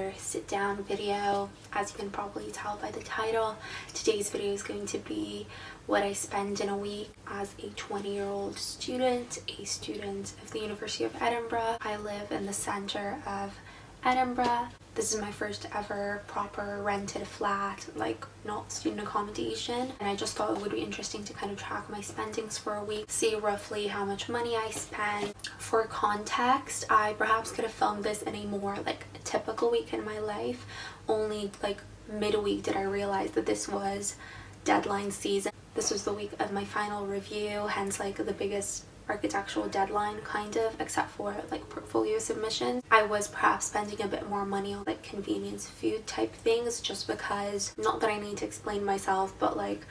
another sit down video. As you can probably tell by the title, today's video is going to be what I spend in a week as a 20-year-old student, a student of the University of Edinburgh. I live in the centre of Edinburgh. This is my first ever proper rented flat, like not student accommodation, and I just thought it would be interesting to kind of track my spendings for a week, see roughly how much money I spend. For context, I perhaps could have filmed this in a more like typical week in my life. Only like midweek did I realize that this was deadline season. This was the week of my final review, hence like the biggest architectural deadline kind of, except for like portfolio submissions. I was perhaps spending a bit more money on like convenience food type things, just because, not that I need to explain myself, but like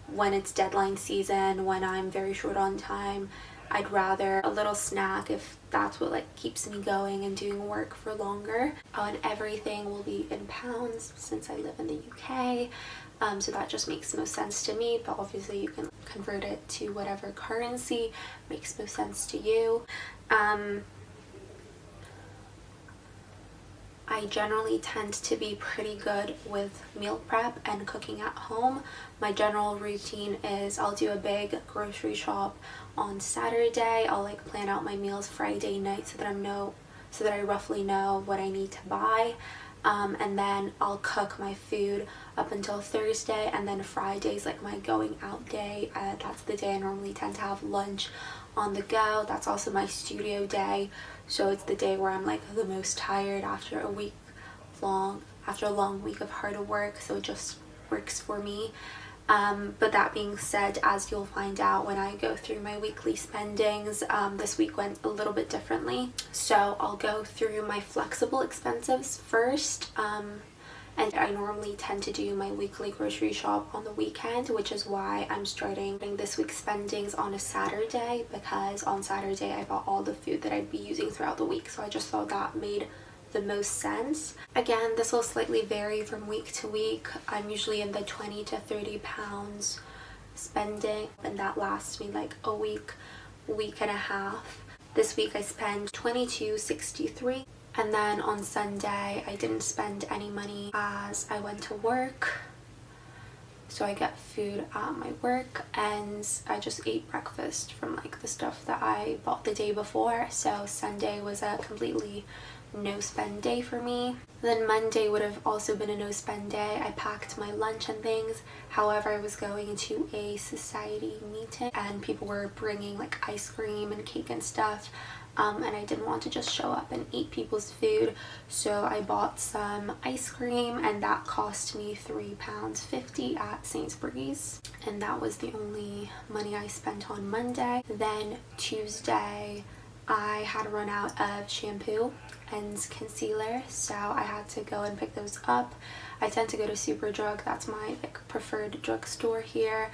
when it's deadline season, when I'm very short on time, I'd rather a little snack if that's what like keeps me going and doing work for longer. And everything will be in pounds since I live in the UK. So that just makes most sense to me, but obviously you can convert it to whatever currency makes most sense to you. I generally tend to be pretty good with meal prep and cooking at home. My general routine is I'll do a big grocery shop on Saturday. I'll like plan out my meals Friday night so that I roughly know what I need to buy. And then I'll cook my food up until Thursday, and then Friday's like my going out day. That's the day I normally tend to have lunch on the go. That's also my studio day, so it's the day where I'm like the most tired after a long week of hard work, so it just works for me. But that being said, as you'll find out when I go through my weekly spendings, this week went a little bit differently. So I'll go through my flexible expenses first. And I normally tend to do my weekly grocery shop on the weekend, which is why I'm starting this week's spendings on a Saturday, because on Saturday I bought all the food that I'd be using throughout the week. So I just thought that made the most sense. Again, this will slightly vary from week to week. I'm usually in the 20 to 30 pounds spending, and that lasts me like a week and a half. This week I spent 22.63, and then on Sunday I didn't spend any money as I went to work. So I get food at my work, and I just ate breakfast from like the stuff that I bought the day before. So Sunday was a completely no spend day for me. Then Monday would have also been a no spend day. I packed my lunch and things. However, I was going to a society meeting and people were bringing like ice cream and cake and stuff. And I didn't want to just show up and eat people's food, so I bought some ice cream, and that cost me £3.50 at Sainsbury's, and that was the only money I spent on Monday. Then Tuesday I had run out of shampoo and concealer, so I had to go and pick those up. I tend to go to Superdrug, that's my like preferred drugstore here,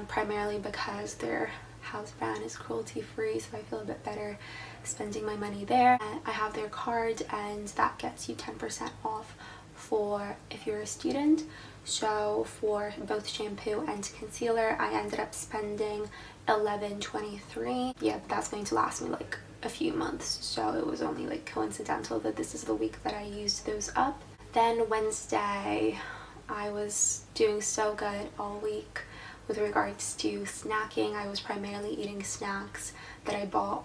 primarily because their house brand is cruelty free, so I feel a bit better spending my money there. And I have their card, and that gets you 10% off for if you're a student. So for both shampoo and concealer I ended up spending $11.23. Yeah, but that's going to last me like a few months, so it was only like coincidental that this is the week that I used those up. Then Wednesday I was doing so good all week. With regards to snacking, I was primarily eating snacks that I bought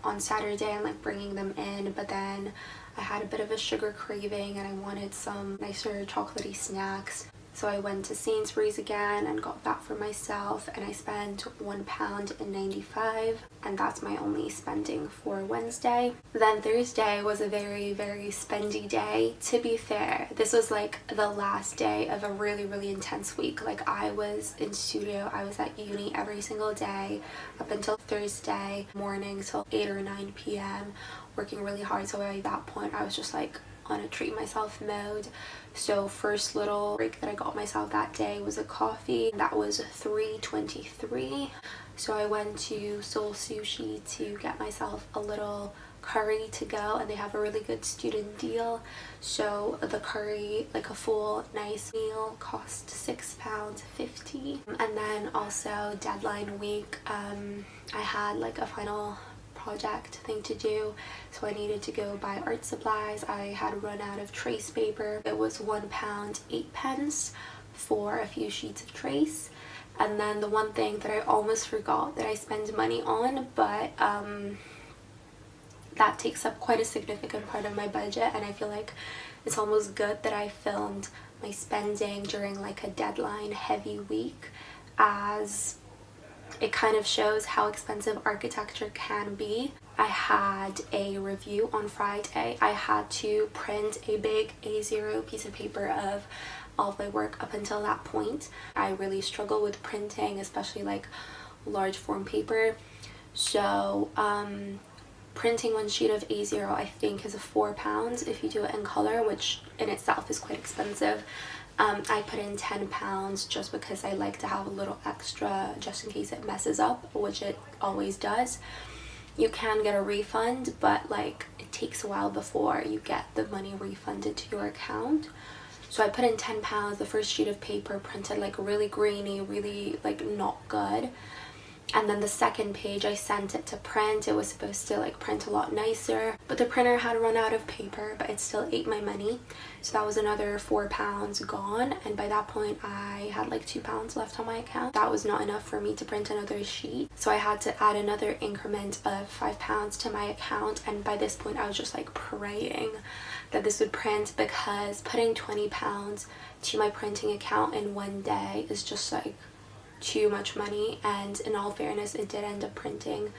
on Saturday and like bringing them in, but then I had a bit of a sugar craving and I wanted some nicer chocolatey snacks. So I went to Sainsbury's again and got that for myself, and I spent £1.95, and that's my only spending for Wednesday. Then Thursday was a very, very spendy day. To be fair, this was like the last day of a really, really intense week. Like I was in studio, I was at uni every single day up until Thursday morning till 8 or 9 p.m. working really hard. So by that point I was just like on a treat myself mode. So first little break that I got myself that day was a coffee. That was $3.23. So I went to Soul Sushi to get myself a little curry to go, and they have a really good student deal. So the curry, like a full nice meal, cost £6.50. And then also deadline week, I had like a final project thing to do, so I needed to go buy art supplies. I had run out of trace paper. It was £1.08 for a few sheets of trace. And then the one thing that I almost forgot that I spend money on, but that takes up quite a significant part of my budget, and I feel like it's almost good that I filmed my spending during like a deadline heavy week, as it kind of shows how expensive architecture can be. I had a review on Friday. I had to print a big A0 piece of paper of all of my work up until that point. I really struggle with printing, especially like large form paper. So printing one sheet of A0 I think is £4 if you do it in color, which in itself is quite expensive. I put in £10 just because I like to have a little extra just in case it messes up, which it always does. You can get a refund, but like it takes a while before you get the money refunded to your account. So I put in £10. The first sheet of paper printed like really grainy, really like not good. And then the second page I sent it to print. It was supposed to like print a lot nicer, but the printer had run out of paper, but it still ate my money. So that was another £4 gone, and by that point I had like £2 left on my account. That was not enough for me to print another sheet, so I had to add another increment of £5 to my account. And by this point I was just like praying that this would print, because putting £20 to my printing account in one day is just like too much money. And in all fairness, it did end up printing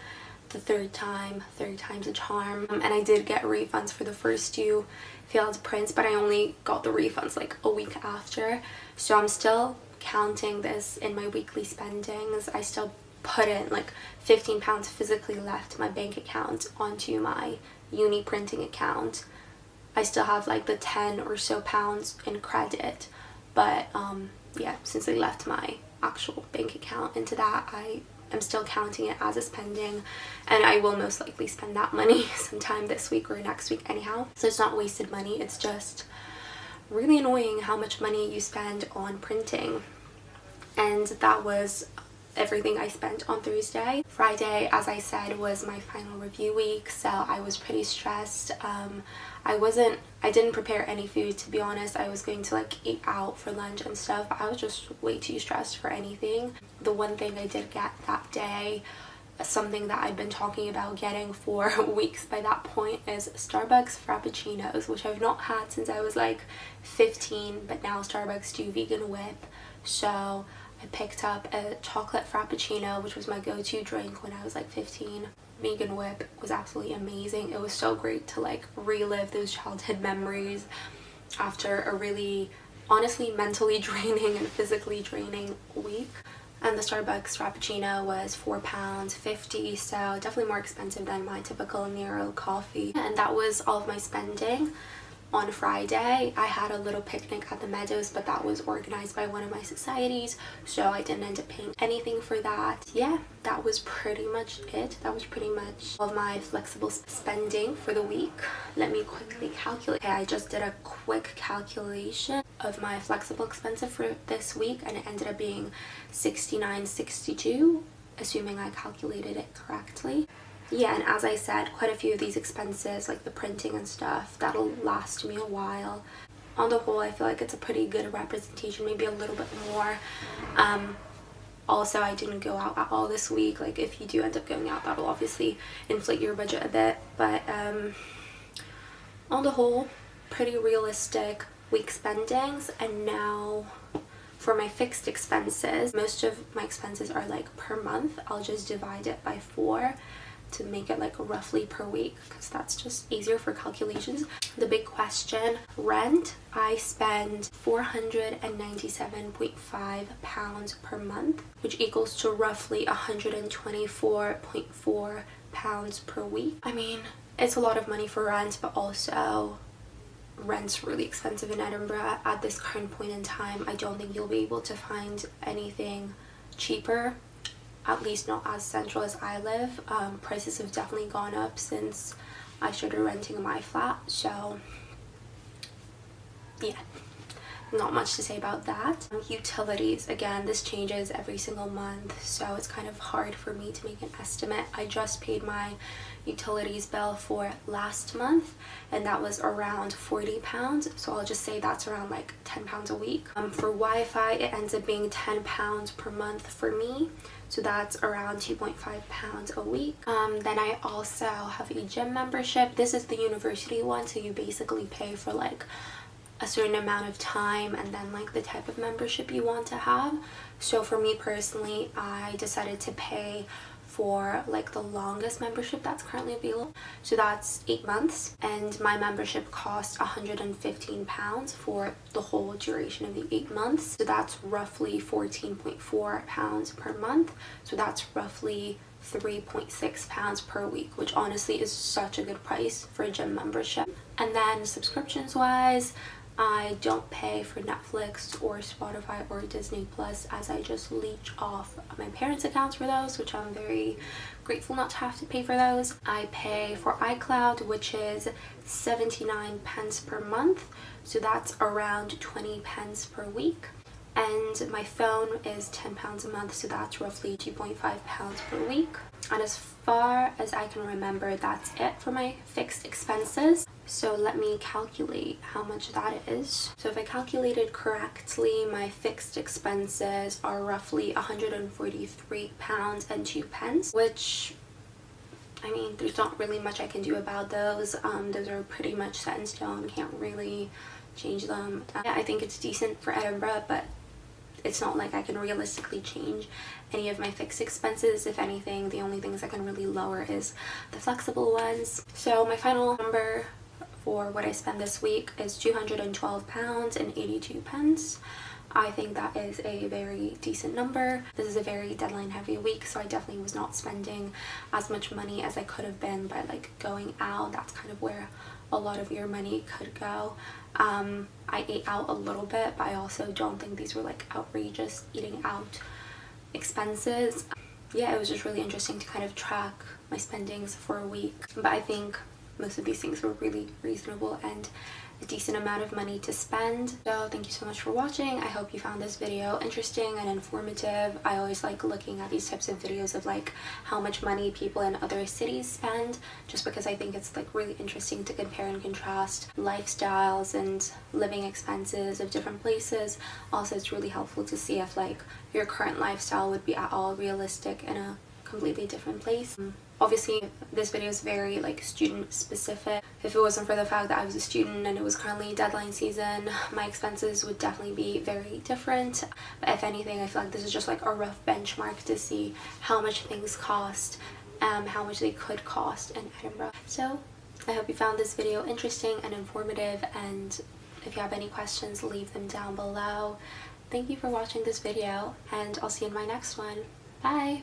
the third time's a charm, and I did get refunds for the first two failed prints, but I only got the refunds like a week after. So I'm still counting this in my weekly spendings. I still put in like £15 physically left my bank account onto my uni printing account. I still have like the 10 or so pounds in credit, but yeah, since I left my actual bank account into that, I am still counting it as a spending, and I will most likely spend that money sometime this week or next week anyhow. So it's not wasted money, it's just really annoying how much money you spend on printing. And that was everything I spent on Thursday. Friday, as I said, was my final review week, so I was pretty stressed. I didn't prepare any food, to be honest. I was going to like eat out for lunch and stuff, but I was just way too stressed for anything. The one thing I did get that day, something that I've been talking about getting for weeks by that point, is Starbucks Frappuccinos, which I've not had since I was like 15, but now Starbucks do vegan whip. So I picked up a chocolate Frappuccino, which was my go-to drink when I was like 15. Vegan whip was absolutely amazing. It was so great to like relive those childhood memories after a really, honestly, mentally draining and physically draining week. And the Starbucks Frappuccino was £4.50, so definitely more expensive than my typical Nero coffee. And that was all of my spending. On Friday, I had a little picnic at the Meadows, but that was organized by one of my societies, so I didn't end up paying anything for that. Yeah, that was pretty much it. That was pretty much all of my flexible spending for the week. Let me quickly calculate. Okay, I just did a quick calculation of my flexible expenses for this week, and it ended up being $69.62, assuming I calculated it correctly. Yeah, and as I said, quite a few of these expenses, like the printing and stuff, that'll last me a while. On the whole, I feel like it's a pretty good representation, maybe a little bit more. Also, I didn't go out at all this week. Like, if you do end up going out, that'll obviously inflate your budget a bit. But on the whole, pretty realistic week spendings. And now for my fixed expenses, most of my expenses are like per month. I'll just divide it by 4 to make it like roughly per week, because that's just easier for calculations. The big question, rent. I spend £497.5 per month, which equals to roughly £124.4 per week. I mean, it's a lot of money for rent, but also rent's really expensive in Edinburgh at this current point in time. I don't think you'll be able to find anything cheaper, at least not as central as I live. Prices have definitely gone up since I started renting my flat, so yeah, not much to say about that. Utilities, again, this changes every single month, so it's kind of hard for me to make an estimate. I just paid my utilities bill for last month and that was around £40, so I'll just say that's around like £10 a week. For Wi-Fi, it ends up being £10 per month for me, so that's around £2.5 a week. Then I also have a gym membership. This is the university one, so you basically pay for like a certain amount of time and then like the type of membership you want to have. So for me personally, I decided to pay for like the longest membership that's currently available, so that's 8 months, and my membership costs £115 for the whole duration of the 8 months, so that's roughly £14.4 per month, so that's roughly £3.6 per week, which honestly is such a good price for a gym membership. And then subscriptions wise, I don't pay for Netflix or Spotify or Disney Plus, as I just leech off my parents' accounts for those, which I'm very grateful not to have to pay for those. I pay for iCloud, which is 79 pence per month, so that's around 20 pence per week. And my phone is £10 a month, so that's roughly £2.5 per week. And as far as I can remember, that's it for my fixed expenses. So let me calculate how much that is. So if I calculated correctly, my fixed expenses are roughly £143 and 2 pence, which, I mean, there's not really much I can do about those. Those are pretty much set in stone, can't really change them. Yeah, I think it's decent for Edinburgh, but it's not like I can realistically change any of my fixed expenses. If anything, the only things I can really lower is the flexible ones. So my final number for what I spent this week is £212 and 82 pence. I think that is a very decent number. This is a very deadline heavy week, so I definitely was not spending as much money as I could have been by like going out. That's kind of where a lot of your money could go. I ate out a little bit, but I also don't think these were like outrageous eating out expenses. Yeah, it was just really interesting to kind of track my spendings for a week, but I think most of these things were really reasonable and a decent amount of money to spend. So thank you so much for watching. I hope you found this video interesting and informative. I always like looking at these types of videos of like how much money people in other cities spend, just because I think it's like really interesting to compare and contrast lifestyles and living expenses of different places. Also, it's really helpful to see if like your current lifestyle would be at all realistic in a completely different place. Obviously, this video is very like student specific. If it wasn't for the fact that I was a student and it was currently deadline season, my expenses would definitely be very different. But if anything, I feel like this is just like a rough benchmark to see how much things cost, how much they could cost in Edinburgh. So I hope you found this video interesting and informative, and if you have any questions, leave them down below. Thank you for watching this video, and I'll see you in my next one. Bye!